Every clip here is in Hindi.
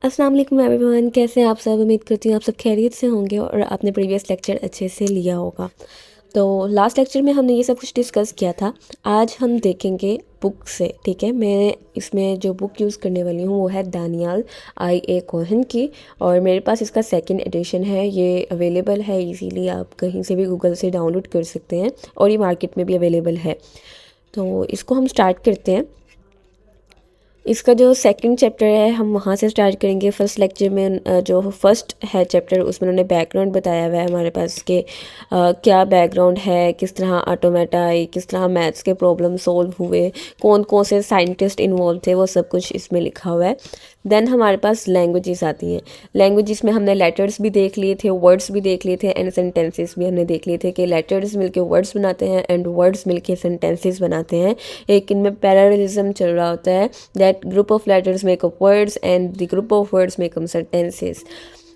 अस्सलाम वालेकुम एवरीवन, कैसे हैं आप सब। उम्मीद करती हूँ आप सब खैरियत से होंगे और आपने प्रीवियस लेक्चर अच्छे से लिया होगा। तो लास्ट लेक्चर में हमने ये सब कुछ डिस्कस किया था। आज हम देखेंगे बुक से, ठीक है। मैं इसमें जो बुक यूज़ करने वाली हूँ वो है दानियाल I.A. कोहेन की, और मेरे पास इसका सेकंड एडिशन है। ये अवेलेबल है इजीली, आप कहीं से भी गूगल से डाउनलोड कर सकते हैं और ये मार्केट में भी अवेलेबल है। तो इसको हम स्टार्ट करते हैं। इसका जो सेकंड चैप्टर है हम वहाँ से स्टार्ट करेंगे। फर्स्ट लेक्चर में जो फर्स्ट है चैप्टर उसमें उन्होंने बैकग्राउंड बताया हुआ है हमारे पास कि क्या बैकग्राउंड है, किस तरह ऑटोमेटा आई, किस तरह मैथ्स के प्रॉब्लम सॉल्व हुए, कौन कौन से साइंटिस्ट इन्वॉल्व थे, वो सब कुछ इसमें लिखा हुआ है। देन हमारे पास लैंग्वेजेस आती हैं। लैंग्वेजेस में हमने लेटर्स भी देख लिए थे, वर्ड्स भी देख लिए थे एंड सेंटेंसेस भी हमने देख लिए थे कि लेटर्स मिलके वर्ड्स बनाते हैं एंड वर्ड्स मिलके सेंटेंसेस बनाते हैं। एक इनमें पैरेललिज्म चल रहा होता है, that group of letters make up words and the group of words make up sentences.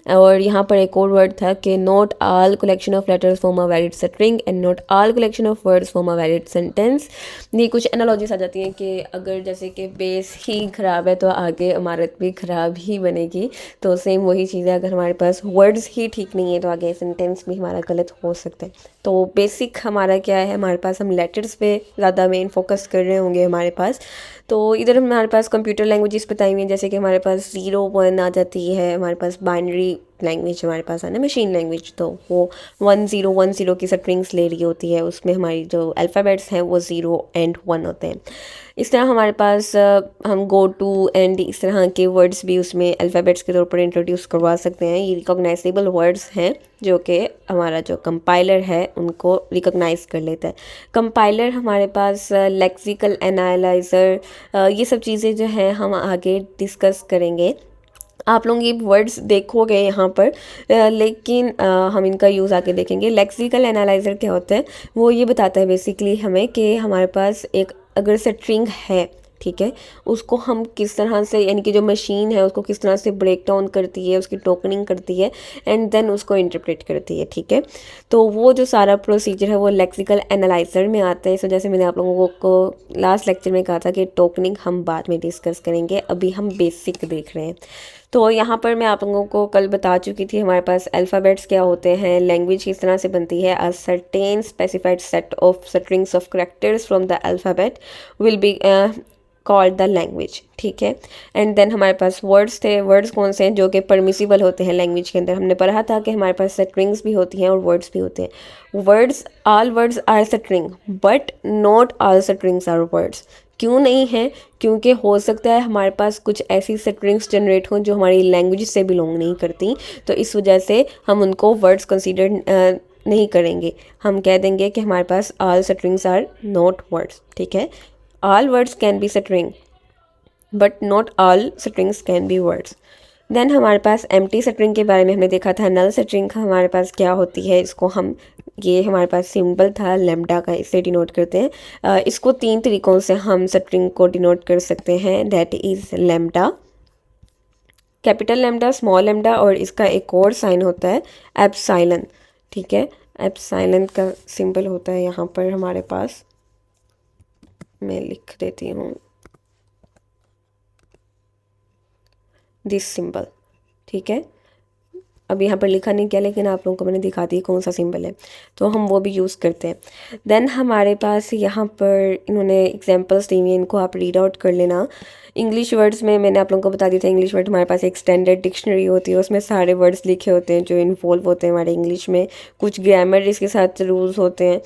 और यहाँ पर एक और वर्ड था कि not all collection of letters form a valid string and not all collection of words form a valid sentence. ये कुछ एनालॉजीज आ जाती हैं कि अगर जैसे कि बेस ही ख़राब है तो आगे इमारत भी ख़राब ही बनेगी। तो सेम वही चीज़ है, अगर हमारे पास वर्ड्स ही ठीक नहीं है तो आगे सेंटेंस भी हमारा गलत हो सकता है। तो बेसिक हमारा क्या है, हमारे पास हम लेटर्स पे ज़्यादा मेन फोकस कर रहे होंगे हमारे पास। तो इधर हमारे पास कंप्यूटर लैंग्वेजेस बताई हुई हैं, जैसे कि हमारे पास 0 1 आ जाती है, हमारे पास बाइनरी लैंग्वेज हमारे पास है ना, मशीन लैंग्वेज। तो वो 1010 की स्ट्रिंग्स ले रही होती है, उसमें हमारी जो अल्फ़ाबेट्स हैं वो 0 एंड 1 होते हैं। इस तरह हमारे पास हम गो टू एंड इस तरह के वर्ड्स भी उसमें अल्फ़ाबेट्स के तौर पर इंट्रोड्यूस करवा सकते हैं। ये रिकॉग्नाइजेबल वर्ड्स हैं जो कि हमारा जो कंपाइलर है उनको रिकॉग्नाइज कर लेता है। कंपाइलर हमारे पास लेक्सिकल एनालाइज़र, ये सब चीज़ें जो हैं हम आगे डिस्कस करेंगे। आप लोग ये वर्ड्स देखोगे यहाँ पर, लेकिन हम इनका यूज़ आके देखेंगे। लेक्सिकल एनालाइज़र क्या होता है, वो ये बताता है बेसिकली हमें कि हमारे पास एक अगर स्ट्रिंग है, ठीक है, उसको हम किस तरह से, यानी कि जो मशीन है उसको किस तरह से ब्रेक डाउन करती है, उसकी टोकनिंग करती है एंड देन उसको इंटरप्रेट करती है, ठीक है। तो वो जो सारा प्रोसीजर है वो लेक्सिकल एनालाइज़र में आता है। इस वजह से मैंने आप लोगों को लास्ट लेक्चर में कहा था कि टोकनिंग हम बाद में डिस्कस करेंगे, अभी हम बेसिक देख रहे हैं। तो यहाँ पर मैं आप लोगों को कल बता चुकी थी हमारे पास अल्फ़ाबेट्स क्या होते हैं, लैंग्वेज किस तरह से बनती है। A certain specified set of strings of characters from the alphabet will be called the language, ठीक है। एंड देन हमारे पास वर्ड्स थे। वर्ड्स कौन से हैं जो कि परमिसिबल होते हैं लैंग्वेज के अंदर। हमने पढ़ा था कि हमारे पास स्ट्रिंग्स भी होती हैं और वर्ड्स भी होते हैं। Words, all words are string but not all strings are words. क्यों नहीं है? क्योंकि हो सकता है हमारे पास कुछ ऐसी स्ट्रिंग्स जनरेट हों जो हमारी लैंग्वेज से बिलोंग नहीं करती, तो इस वजह से हम उनको वर्ड्स कंसीडर नहीं करेंगे। हम कह देंगे कि हमारे पास all strings are not words, ठीक है। All words can be string but not all strings can be words. Then हमारे पास एम्प्टी स्ट्रिंग के बारे में हमने देखा था। नल स्ट्रिंग हमारे पास क्या होती है, इसको हम, ये हमारे पास सिंबल था लैम्डा का, इससे डिनोट करते हैं। इसको 3 तरीक़ों से हम स्ट्रिंग को डिनोट कर सकते हैं, that is lambda, capital lambda, small lambda, और इसका एक और साइन होता है एप्सिलॉन, ठीक है। एप्सिलॉन का सिंबल होता है यहाँ पर हमारे पास, मैं लिख देती हूँ, दिस सिंबल, ठीक है। अब यहाँ पर लिखा नहीं किया लेकिन आप लोगों को मैंने दिखा दी कौन सा सिंबल है, तो हम वो भी यूज़ करते हैं। देन हमारे पास यहाँ पर इन्होंने एग्जांपल्स दी हुई हैं, इनको आप रीड आउट कर लेना। इंग्लिश वर्ड्स में मैंने आप लोगों को बता दिया था, इंग्लिश वर्ड हमारे पास एक स्टैंडर्ड डिक्शनरी होती है, उसमें सारे वर्ड्स लिखे होते हैं जो इन्वॉल्व होते हैं हमारे इंग्लिश में। कुछ ग्रामर इसके साथ रूल्स होते हैं।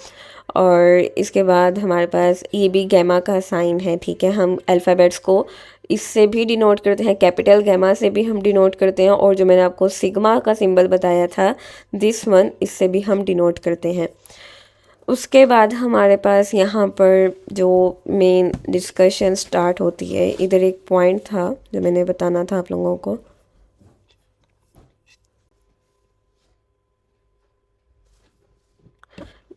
और इसके बाद हमारे पास ये भी गैमा का साइन है, ठीक है। हम अल्फ़ाबेट्स को इससे भी डिनोट करते हैं, कैपिटल गैमा से भी हम डिनोट करते हैं, और जो मैंने आपको सिग्मा का सिंबल बताया था, दिस वन, इससे भी हम डिनोट करते हैं। उसके बाद हमारे पास यहाँ पर जो मेन डिस्कशन स्टार्ट होती है, इधर एक पॉइंट था जो मैंने बताना था आप लोगों को।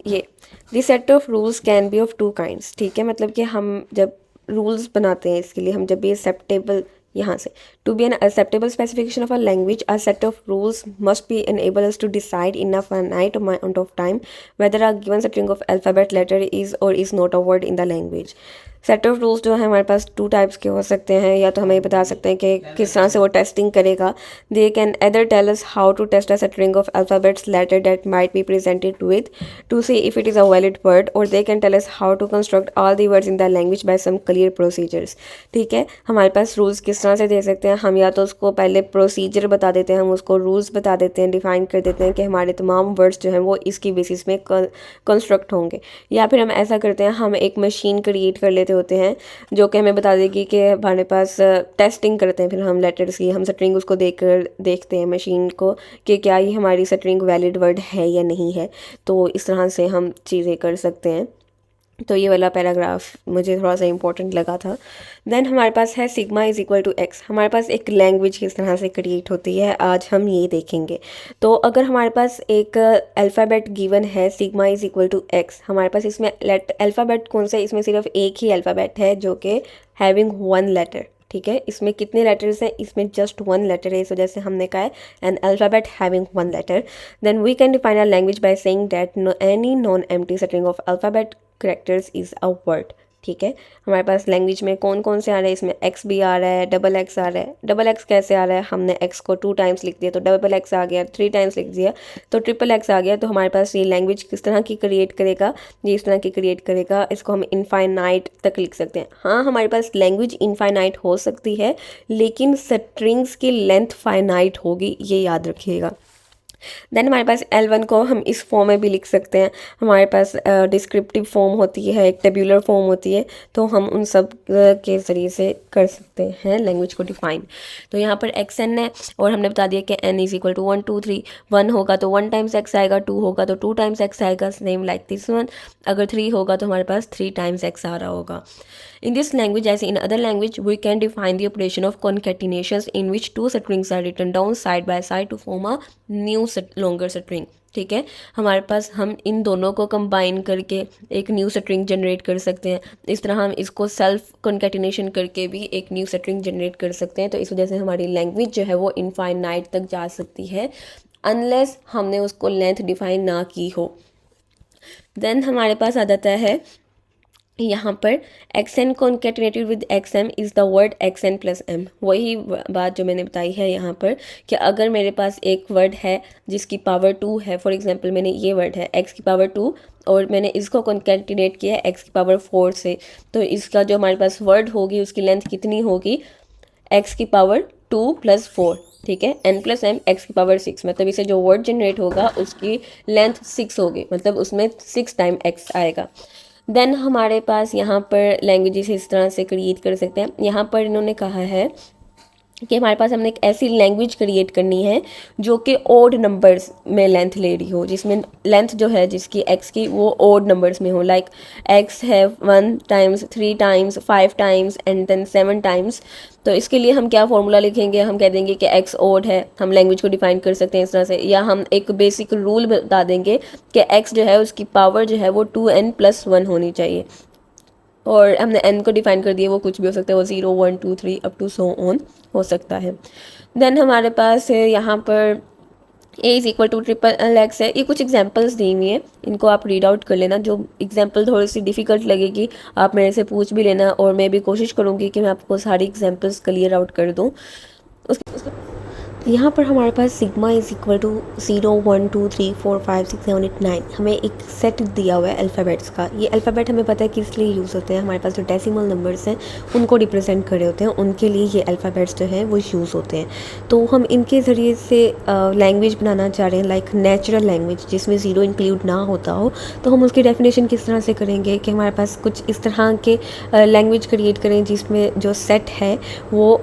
ये the set of rules can be of 2 kinds, ठीक है। मतलब कि हम जब रूल्स बनाते हैं इसके लिए, हम जब भी एक्सेप्टेबल, यहाँ से, to be an acceptable specification of a language a set of rules must be enable us to decide in a finite amount of time whether a given string of alphabet letter is or is not a word in the language. Set of rules जो है हमारे पास टू टाइप्स के हो सकते हैं, या तो हमें बता सकते हैं कि किस तरह से वो टेस्टिंग करेगा. They can either tell us how to test a string of alphabets letter that might be presented with to see if it is a valid word, or they can tell us how to construct all the words in the language by some clear procedures. ठीक है, हमारे पास रूल्स किस तरह से दे सकते हैं. हम या तो उसको पहले प्रोसीजर बता देते हैं, हम उसको रूल्स बता देते हैं, डिफाइन कर देते हैं कि हमारे तमाम वर्ड्स जो हैं वो इसकी बेसिस में कंस्ट्रक्ट होंगे. या फिर हम ऐसा करते हैं, हम एक मशीन क्रिएट कर लेते होते हैं जो कि हमें बता देगी कि हमारे पास टेस्टिंग करते हैं, फिर हम लेटर्स की हम स्ट्रिंग उसको देखते हैं मशीन को कि क्या ये हमारी स्ट्रिंग वैलिड वर्ड है या नहीं है. तो इस तरह से हम चीज़ें कर सकते हैं. तो ये वाला पैराग्राफ मुझे थोड़ा सा इंपॉर्टेंट लगा था. देन हमारे पास है sigma is equal to X. हमारे पास एक लैंग्वेज किस तरह से क्रिएट होती है आज हम ये देखेंगे. तो अगर हमारे पास एक अल्फ़ाबेट गिवन है sigma is equal to X, हमारे पास इसमें अल्फ़ाबेट कौन सा, इसमें सिर्फ एक ही अल्फ़ाबेट है जो कि हैविंग वन लेटर. ठीक है, इसमें कितने लेटर्स हैं, इसमें जस्ट वन लेटर है, इस वजह से हमने कहा है an alphabet having one letter. Then we can define a language by saying that any non empty string of alphabet characters is a word. ठीक है, हमारे पास लैंग्वेज में कौन कौन से आ रहे हैं, इसमें एक्स भी आ रहा है, डबल एक्स आ रहा है. डबल एक्स कैसे आ रहा है, हमने एक्स को 2 टाइम्स लिख दिया तो डबल एक्स आ गया, 3 टाइम्स लिख दिया तो ट्रिपल एक्स आ गया. तो हमारे पास ये लैंग्वेज किस तरह की क्रिएट करेगा, ये इस तरह की क्रिएट करेगा. इसको हम इनफाइनाइट तक लिख सकते हैं. हाँ, हमारे पास लैंग्वेज इनफाइनाइट हो सकती है, लेकिन स्ट्रिंग्स की लेंथ फाइनाइट होगी, ये याद रखिएगा. देन हमारे पास L1 को हम इस फॉर्म में भी लिख सकते हैं. हमारे पास डिस्क्रिप्टिव फॉर्म होती है, एक टेबुलर फॉर्म होती है, तो हम उन सब के ज़रिए से कर सकते हैं लैंग्वेज को डिफाइन. तो यहाँ पर xn है और हमने बता दिया कि n इज़ इक्वल टू 1 2 3. 1 होगा तो 1 टाइम्स x आएगा, 2 होगा तो 2 टाइम्स x आएगा, सेम लाइक दिस वन. अगर 3 होगा तो हमारे पास 3 टाइम्स x आ रहा होगा. In this language, as in other language, we can define the operation of concatenations in which two strings are written down side by side to form a new longer string. ठीक है, हमारे पास हम इन दोनों को कंबाइन करके एक न्यू स्ट्रिंग जनरेट कर सकते हैं. इस तरह हम इसको सेल्फ कॉन्केटिनेशन करके भी एक न्यू स्ट्रिंग जनरेट कर सकते हैं. तो इस वजह से हमारी लैंग्वेज जो है वो इनफाइनाइट तक जा सकती है, अनलेस हमने उसको लेंथ डिफाइन ना की हो. देन हमारे पास आ जाता है यहाँ पर xn concatenated with xm is the word xn plus m. वही बात जो मैंने बताई है यहाँ पर कि अगर मेरे पास एक वर्ड है जिसकी पावर 2 है, फॉर एग्जांपल मैंने ये वर्ड है x की पावर 2 और मैंने इसको कॉन्केटिनेट किया है x की पावर 4 से, तो इसका जो हमारे पास वर्ड होगी उसकी लेंथ कितनी होगी, x की पावर 2 प्लस 4. ठीक है, n प्लस m x की पावर 6, मतलब इसे जो वर्ड जनरेट होगा उसकी लेंथ 6 होगी, मतलब उसमें 6 टाइम x आएगा. देन हमारे पास यहाँ पर लैंग्वेजेस इस तरह से क्रिएट कर सकते हैं. यहाँ पर इन्होंने कहा है कि हमारे पास हमने एक ऐसी लैंग्वेज क्रिएट करनी है जो कि ओड नंबर्स में लेंथ ले रही हो, जिसमें लेंथ जो है जिसकी एक्स की वो ओड नंबर्स में हो. लाइक एक्स है 1 times, 3 times, 5 times and then 7 times. तो इसके लिए हम क्या फॉर्मूला लिखेंगे, हम कह देंगे कि एक्स ओड है. हम लैंग्वेज को डिफाइन कर सकते हैं इस तरह से, या हम एक बेसिक रूल बता देंगे कि एक्स जो है उसकी पावर जो है वो 2n प्लस 1 होनी चाहिए. और हमने n को डिफाइन कर दिया, वो कुछ भी हो सकता है, वो 0 1 2 3 अप टू सो ऑन हो सकता है. देन हमारे पास यहाँ पर a is equal to triple X है. ये कुछ एग्जांपल्स दी हुई हैं, इनको आप रीड आउट कर लेना. जो एग्जांपल थोड़ी सी डिफ़िकल्ट लगेगी आप मेरे से पूछ भी लेना, और मैं भी कोशिश करूँगी कि मैं आपको सारी एग्जांपल्स क्लियर आउट कर दूँ. यहाँ पर हमारे पास सिग्मा इज़ इक्वल टू 0 1 2 3 4 5 6 7 8 9. हमें एक सेट दिया हुआ है अल्फ़ाबेट्स का. ये अल्फ़ाबेट हमें पता है किस लिए यूज़ होते हैं, हमारे पास जो डेसिमल नंबर्स हैं उनको रिप्रेजेंट करे होते हैं, उनके लिए ये अल्फ़ाबेट्स जो हैं वो यूज़ होते हैं. तो हम इनके ज़रिए से लैंग्वेज बनाना चाह रहे हैं, लाइक नेचुरल लैंग्वेज जिसमें ज़ीरो इंक्लूड ना होता हो. तो हम उसकी डेफिनेशन किस तरह से करेंगे कि हमारे पास कुछ इस तरह के लैंग्वेज क्रिएट करें जिसमें जो सेट है वो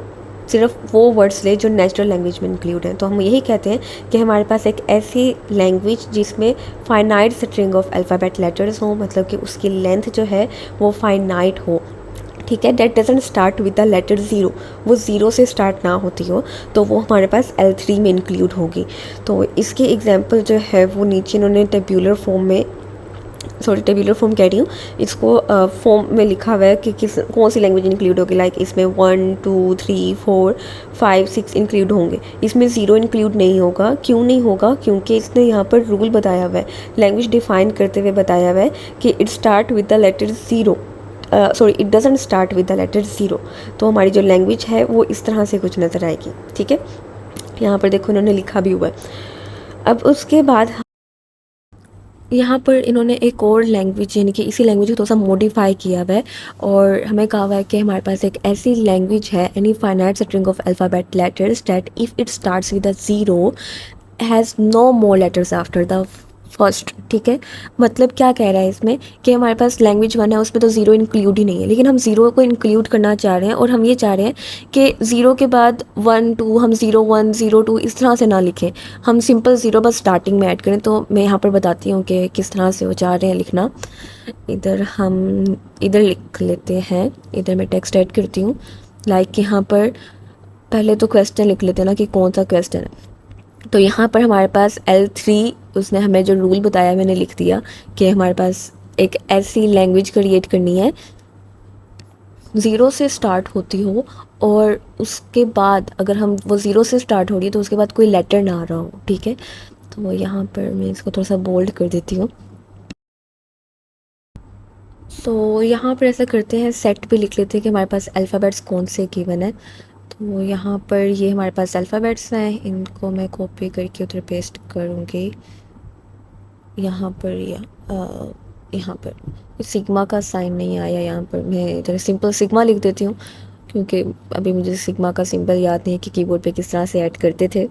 सिर्फ वो वर्ड्स ले जो नेचुरल लैंग्वेज में इंक्लूड हैं. तो हम यही कहते हैं कि हमारे पास एक ऐसी लैंग्वेज जिसमें finite string of alphabet letters हो, मतलब कि उसकी लेंथ जो है वो फाइनाइट हो. ठीक है, that doesn't start with the letter 0, वो 0 से स्टार्ट ना होती हो, तो वो हमारे पास L3 में इंक्लूड होगी. तो इसके एग्जांपल जो है वो नीचे इन्होंने टेबुलर फॉर्म कह रही हूँ, इसको फॉर्म में लिखा हुआ है कि कौन सी लैंग्वेज इंक्लूड होगी. लाइक इसमें 1 2 3 4 5 6 इंक्लूड होंगे, इसमें 0 इंक्लूड नहीं होगा. क्यों नहीं होगा, क्योंकि इसने यहाँ पर रूल बताया हुआ है, लैंग्वेज डिफाइन करते हुए बताया हुआ है कि it start with the letter 0. Sorry it doesn't start with the letter zero. तो हमारी जो लैंग्वेज है वो इस तरह से कुछ नज़र आएगी, ठीक है। यहाँ पर देखो इन्होंने लिखा भी हुआ है। अब उसके बाद यहाँ पर इन्होंने एक और लैंग्वेज यानी कि इसी लैंग्वेज को थोड़ा सा मॉडिफाई किया हुआ है और हमें कहा हुआ है कि हमारे पास एक ऐसी लैंग्वेज है, any finite string of alphabet letters that if it starts with a zero has no more letters after the first, ठीक है। मतलब क्या कह रहा है इसमें कि हमारे पास लैंग्वेज वन है, उसमें तो ज़ीरो इंक्लूड ही नहीं है, लेकिन हम ज़ीरो को इंक्लूड करना चाह रहे हैं और हम ये चाह रहे हैं कि ज़ीरो के बाद वन टू हम ज़ीरो वन ज़ीरो टू इस तरह से ना लिखें, हम सिंपल ज़ीरो बस स्टार्टिंग में ऐड करें। तो मैं यहाँ पर बताती हूँ कि किस तरह से वो चाह रहे हैं लिखना। इधर लिख लेते हैं, इधर मैं टेक्स्ट ऐड करती हूँ। लाइक यहाँ पर पहले तो क्वेश्चन लिख लेते हैं ना कि कौन सा क्वेश्चन है। तो यहाँ पर हमारे पास L3 उसने हमें जो रूल बताया मैंने लिख दिया कि हमारे पास एक ऐसी लैंग्वेज क्रिएट करनी है ज़ीरो से स्टार्ट होती हो और उसके बाद अगर हम वो ज़ीरो से स्टार्ट हो रही है तो उसके बाद कोई लेटर ना आ रहा हो, ठीक है। तो यहाँ पर मैं इसको थोड़ा सा बोल्ड कर देती हूँ। तो यहाँ पर ऐसा करते हैं, सेट पे लिख लेते हैं कि हमारे पास अल्फ़ाबेट्स कौन से गिवन है। तो यहाँ पर ये हमारे पास अल्फ़ाबेट्स हैं, इनको मैं कॉपी करके उधर पेस्ट करूँगी। यहाँ पर यहाँ पर सिग्मा का साइन नहीं आया, यहाँ पर मैं इधर सिंपल सिग्मा लिख देती हूँ क्योंकि अभी मुझे सिग्मा का सिंबल याद नहीं है कि कीबोर्ड पे किस तरह से ऐड करते थे।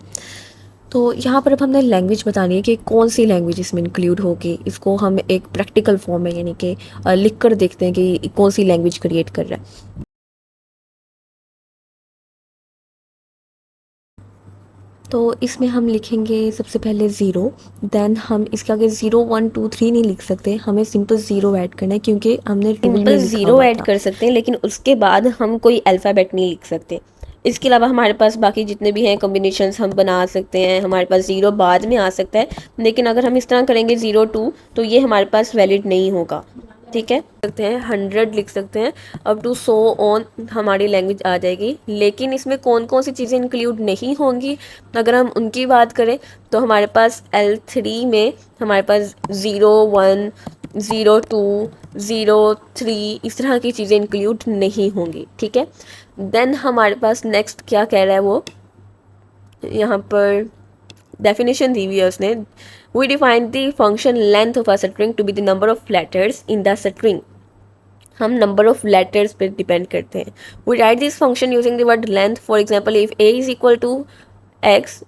तो यहाँ पर अब हमने लैंग्वेज बतानी है कि कौन सी लैंग्वेज इसमें इंक्लूड होगी। इसको हम एक प्रैक्टिकल फॉर्म में यानी कि लिख कर देखते हैं कि कौन सी लैंग्वेज क्रिएट कर रहा है। तो इसमें हम लिखेंगे सबसे पहले ज़ीरो, देन हम इसके आगे 0 1 2 3 नहीं लिख सकते, हमें सिंपल ज़ीरो ऐड करना है क्योंकि हमने सिंपल ज़ीरो ऐड कर सकते हैं, लेकिन उसके बाद हम कोई अल्फ़ाबेट नहीं लिख सकते। इसके अलावा हमारे पास बाकी जितने भी हैं कॉम्बिनेशंस हम बना सकते हैं, हमारे पास ज़ीरो बाद में आ सकता है, लेकिन अगर हम इस तरह करेंगे 0 2 तो ये हमारे पास वैलिड नहीं होगा, ठीक है। सकते हैं 100 लिख सकते हैं, अब टू सो ऑन हमारी लैंग्वेज आ जाएगी। लेकिन इसमें कौन कौन सी चीज़ें इंक्लूड नहीं होंगी अगर हम उनकी बात करें तो हमारे पास L3 में हमारे पास 0 1 0 2 0 3 इस तरह की चीज़ें इंक्लूड नहीं होंगी, ठीक है। देन हमारे पास नेक्स्ट क्या कह रहा है वो यहाँ पर definition दी हुई है उसने। We define the function length of a string to be the number of letters in the string। हम नंबर ऑफ लेटर्स पे डिपेंड करते हैं। We write this function using the word length। For example, if a is equal to x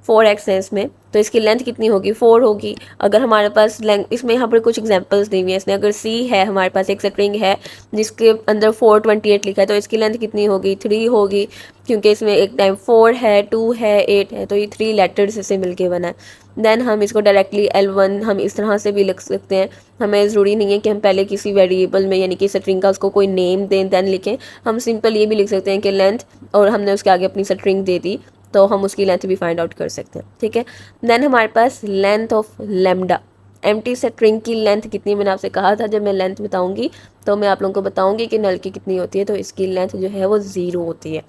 4x है इसमें, तो इसकी लेंथ कितनी होगी 4 होगी। अगर हमारे पास इसमें यहाँ पर कुछ एग्जांपल्स दी हुई है इसने, अगर c है हमारे पास एक स्ट्रिंग है जिसके अंदर 428 लिखा है तो इसकी लेंथ कितनी होगी 3 होगी, क्योंकि इसमें एक टाइम 4 है 2 है 8 है, तो ये 3 लेटर्स से मिलके बना है। देन हम इसको डायरेक्टली L1 हम इस तरह से भी लिख सकते हैं। हमें ज़रूरी नहीं है कि हम पहले किसी वेरिएबल में यानी कि स्ट्रिंग का उसको कोई नेम दें दैन लिखें। हम सिंपल ये भी लिख सकते हैं कि लेंथ और हमने उसके आगे अपनी स्ट्रिंग दे दी तो हम उसकी लेंथ भी फाइंड आउट कर सकते हैं, ठीक है। देन हमारे पास length of lambda, empty string की लेंथ कितनी, मैंने आपसे कहा था जब मैं लेंथ बताऊंगी तो मैं आप लोगों को बताऊंगी कि नल की कितनी होती है, तो इसकी लेंथ जो है वो 0 होती है।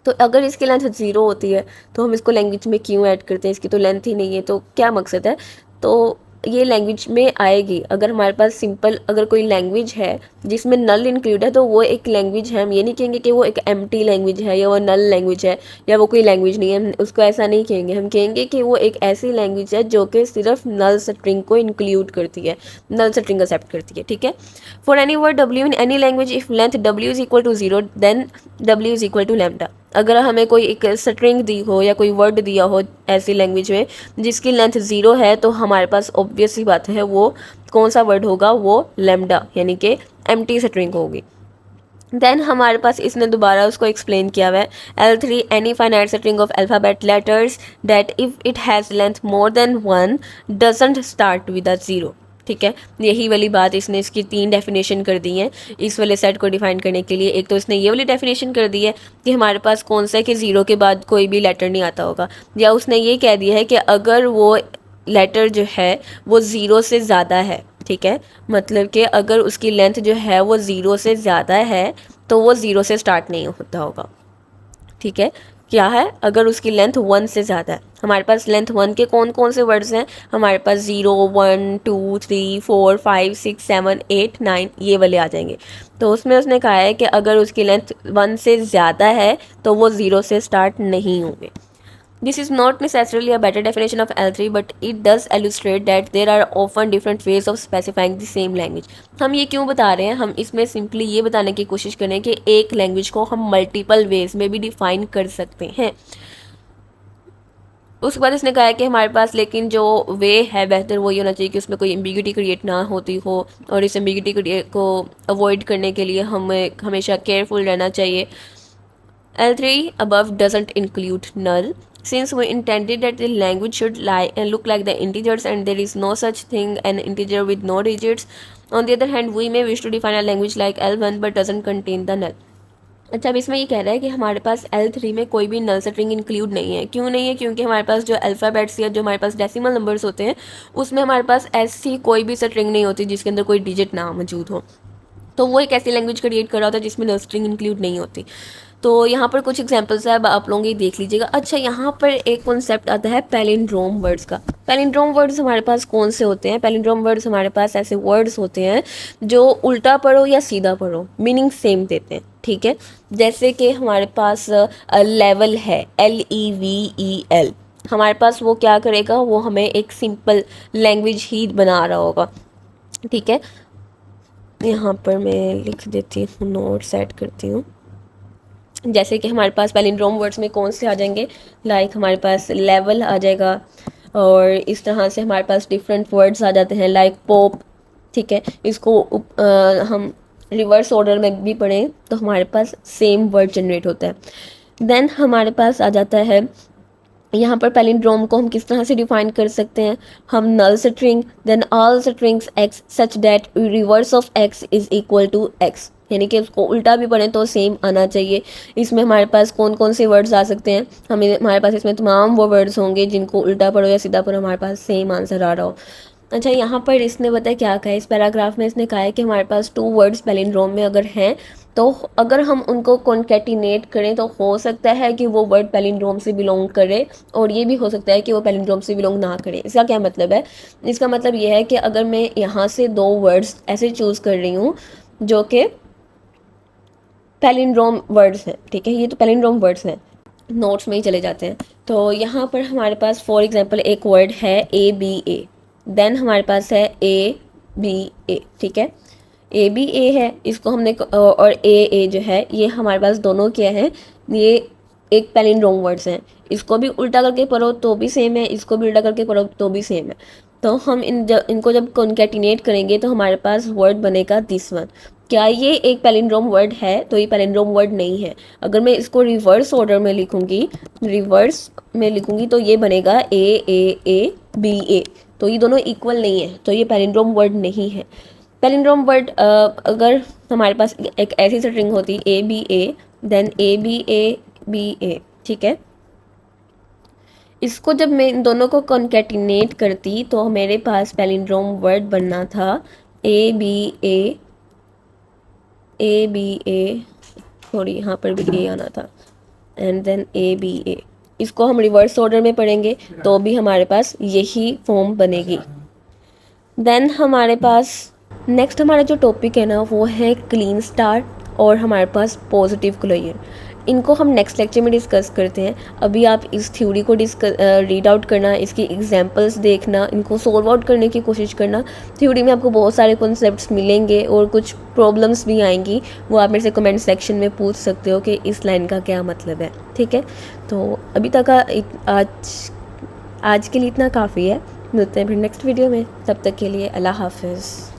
तो अगर इसकी लेंथ 0 होती है तो हम इसको लैंग्वेज में क्यों ऐड करते हैं, इसकी तो लेंथ ही नहीं है, तो क्या मकसद है। तो ये लैंग्वेज में आएगी अगर हमारे पास सिंपल अगर कोई लैंग्वेज है जिसमें नल इंक्लूड है तो वो एक लैंग्वेज है। हम ये नहीं कहेंगे कि वो एक एम्प्टी लैंग्वेज है या वो नल लैंग्वेज है या वो कोई लैंग्वेज नहीं है, हम उसको ऐसा नहीं कहेंगे। हम कहेंगे कि वो एक ऐसी लैंग्वेज है जो कि सिर्फ नल स्ट्रिंग को इंक्लूड करती है, नल स्ट्रिंग एक्सेप्ट करती है, ठीक है। For any word W in any language if length W is equal to 0 then W is equal to lambda. अगर हमें कोई एक स्ट्रिंग दी हो या कोई वर्ड दिया हो ऐसी लैंग्वेज में जिसकी लेंथ 0 है तो हमारे पास ऑब्वियस ही बात है वो कौन सा वर्ड होगा, वो लैम्डा यानी कि एम्प्टी स्ट्रिंग होगी। देन हमारे पास इसने दोबारा उसको एक्सप्लेन किया हुआ है L3 any finite string of alphabet letters that if it has length more than 1 doesn't start with a 0, ठीक है। यही वाली बात इसने इसकी 3 डेफिनेशन कर दी हैं इस वाले सेट को डिफाइन करने के लिए। एक तो इसने ये वाली डेफिनेशन कर दी है कि हमारे पास कौन सा है कि 0 के बाद कोई भी लेटर नहीं आता होगा, या उसने ये कह दिया है कि अगर वो लेटर जो है वो 0 से ज़्यादा है, ठीक है, मतलब कि अगर उसकी लेंथ जो है वो 0 से ज़्यादा है तो वो 0 से स्टार्ट नहीं होता होगा, ठीक है। क्या है, अगर उसकी लेंथ 1 से ज़्यादा है। हमारे पास लेंथ 1 के कौन कौन से वर्ड्स हैं, हमारे पास 0 1 2 3 4 5 6 7 8 9 ये वाले आ जाएंगे। तो उसमें उसने कहा है कि अगर उसकी लेंथ 1 से ज़्यादा है तो वो 0 से स्टार्ट नहीं होंगे। This is not necessarily a better definition of L3, but it does illustrate that there are often different ways of specifying the same language. हम ये क्यों बता रहे हैं, हम इसमें सिंपली ये बताने की कोशिश कर रहे हैं कि एक लैंग्वेज को हम मल्टीपल वेज में भी डिफाइन कर सकते हैं। उसके बाद इसने कहा है कि हमारे पास लेकिन जो वे है बेहतर वो ये होना चाहिए कि उसमें कोई एम्बिग्यूटी क्रिएट ना होती हो, और इस एम्बिग्यूटी को अवॉइड करने के लिए हमें हमेशा केयरफुल रहना चाहिए। L3 above doesn't include null. Since we intended that the language should look like the integers, and there is no such thing an integer with no digits. On the other hand, we may wish to define a language like L1 but doesn't contain the null. अच्छा, अब इसमें ये कह रहा है कि हमारे पास L3 में कोई भी नल स्ट्रिंग इंक्लूड नहीं है। क्यों नहीं है? क्योंकि हमारे पास जो अल्फ़ाबेट्स या जो हमारे पास डेसिमल नंबर्स होते हैं उसमें हमारे पास ऐसी कोई भी स्ट्रिंग नहीं होती जिसके अंदर कोई डिजिट ना मौजूद हो। तो वो एक ऐसी लैंग्वेज क्रिएट कर रहा होता है जिसमें नल स्ट्रिंग इंक्लूड नहीं होती। तो यहाँ पर कुछ एग्जांपल्स है, अब आप लोग ये देख लीजिएगा। अच्छा, यहाँ पर एक कॉन्सेप्ट आता है पैलिंड्रोम वर्ड्स का। पैलिंड्रोम वर्ड्स हमारे पास कौन से होते हैं? पैलिंड्रोम वर्ड्स हमारे पास ऐसे वर्ड्स होते हैं जो उल्टा पढ़ो या सीधा पढ़ो मीनिंग सेम देते हैं, ठीक है। जैसे कि हमारे पास लेवल है, LEVEL, हमारे पास वो क्या करेगा, वो हमें एक सिंपल लैंग्वेज ही बना रहा होगा, ठीक है। यहाँ पर मैं लिख देती हूँ, नोट्स ऐड करती हूँ। जैसे कि हमारे पास पैलिंड्रोम वर्ड्स में कौन से आ जाएंगे, लाइक हमारे पास लेवल आ जाएगा, और इस तरह से हमारे पास डिफरेंट वर्ड्स आ जाते हैं लाइक पॉप, ठीक है। इसको हम रिवर्स ऑर्डर में भी पढ़ें तो हमारे पास सेम वर्ड जनरेट होता है। देन हमारे पास आ जाता है, यहाँ पर पैलिंड्रोम को हम किस तरह से डिफाइन कर सकते हैं, हम null string then all strings x such that reverse of x is equal to x, यानी कि उसको उल्टा भी पढ़ें तो सेम आना चाहिए। इसमें हमारे पास कौन कौन से वर्ड्स आ सकते हैं, हमारे पास इसमें तमाम वो वर्ड्स होंगे जिनको उल्टा पढ़ो या सीधा पढ़ो हमारे पास सेम आंसर आ रहा हो। अच्छा, यहाँ पर इसने बताया क्या कहा है, इस पैराग्राफ में इसने कहा है कि हमारे पास 2 वर्ड्स पैलिंड्रोम में अगर हैं तो अगर हम उनको कॉन्केटिनेट करें तो हो सकता है कि वो वर्ड पैलिंड्रोम से बिलोंग करे, और ये भी हो सकता है कि वो पैलिंड्रोम से बिलोंग ना करे। इसका क्या मतलब है? इसका मतलब ये है कि अगर मैं यहाँ से 2 वर्ड्स ऐसे चूज़ कर रही हूँ जो कि पैलिंड्रोम वर्ड्स हैं, ठीक है, ये तो पैलिंड्रोम वर्ड्स हैं, नोट्स में ही चले जाते हैं। तो यहाँ पर हमारे पास फॉर एग्जांपल एक वर्ड है ABA, देन हमारे पास है ABA, ठीक है, ABA है, इसको हमने और AA जो है ये हमारे पास दोनों क्या है, ये एक पैलिंड्रोम वर्ड्स हैं। इसको भी उल्टा करके पढ़ो तो भी सेम है, इसको भी उल्टा करके पढ़ो तो भी सेम है। तो हम इनको जब कॉन्केटिनेट करेंगे तो हमारे पास वर्ड बनेगा दिस वन। क्या ये एक पैलिंड्रोम वर्ड है? तो ये पैलिंड्रोम वर्ड नहीं है। अगर मैं इसको रिवर्स ऑर्डर में लिखूंगी, तो ये बनेगा AAABA, तो ये दोनों इक्वल नहीं है, तो ये पैलिंड्रोम वर्ड नहीं है। पैलिंड्रोम वर्ड अगर हमारे पास एक ऐसी स्ट्रिंग होती ABA देन ABABA, ठीक है, इसको जब मैं इन दोनों को कॉन्केटिनेट करती तो मेरे पास पैलिंड्रोम वर्ड बनना था ABA, थोड़ी यहाँ पर भी A आना था, एंड देन ABA। इसको हम रिवर्स ऑर्डर में पढ़ेंगे तो भी हमारे पास यही फॉर्म बनेगी। देन हमारे पास नेक्स्ट हमारा जो टॉपिक है ना वो है क्लीन स्टार और हमारे पास पॉजिटिव क्लोजर। इनको हम नेक्स्ट लेक्चर में डिस्कस करते हैं। अभी आप इस थ्योरी को रीड आउट करना, इसकी एग्जांपल्स देखना, इनको सॉल्व आउट करने की कोशिश करना। थ्योरी में आपको बहुत सारे कॉन्सेप्ट्स मिलेंगे और कुछ प्रॉब्लम्स भी आएंगी, वो आप मेरे से कमेंट सेक्शन में पूछ सकते हो कि इस लाइन का क्या मतलब है, ठीक है। तो अभी तक आज के लिए इतना काफ़ी है। मिलते हैं फिर नेक्स्ट वीडियो में, तब तक के लिए अल्लाह हाफिज़।